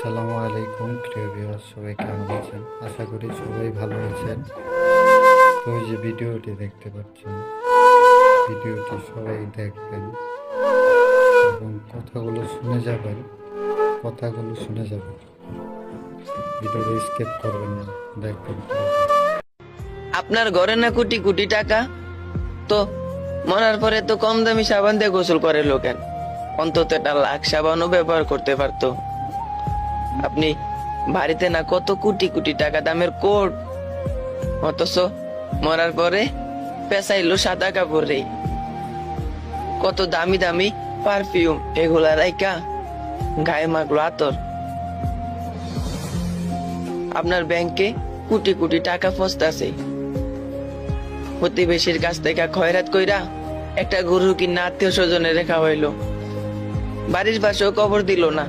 আসসালামু আলাইকুম প্রিয় ভিউয়ার, সবাই কেমন আছেন? আশা করি সবাই ভালো আছেন। তো ওই যে ভিডিওটি দেখতে পাচ্ছেন, ভিডিওটি সবাই দেখবেন এবং কথাগুলো শুনে যাবেন, ভিডিওটি স্কিপ করবেন না, দেখবেন। আপনার ঘরে না কোটি কোটি টাকা, তো মরার পরে তো কম দামি সাবান দিয়ে গোসল করে লোকেন, অন্তত একটা লাখ সাবানও ব্যবহার করতে পারতো। আপনি বাড়িতে না কত কোটি কোটি টাকা দামের কোট, অথচ মরার পরে পেঁচাইলো সাদা কাপড়ে। কত দামি দামি পারফিউম এগুলা রাইকা গায়ে মাখলো আতর। আপনার ব্যাংকে কোটি কোটি টাকা ফসতাছে, প্রতিবেশীর কাছ থেকে খয়রাত কইরা একটা গরু কিনা আত্মীয় স্বজনে রেখা হইলো, বাড়ির পাশেও কবর দিল না।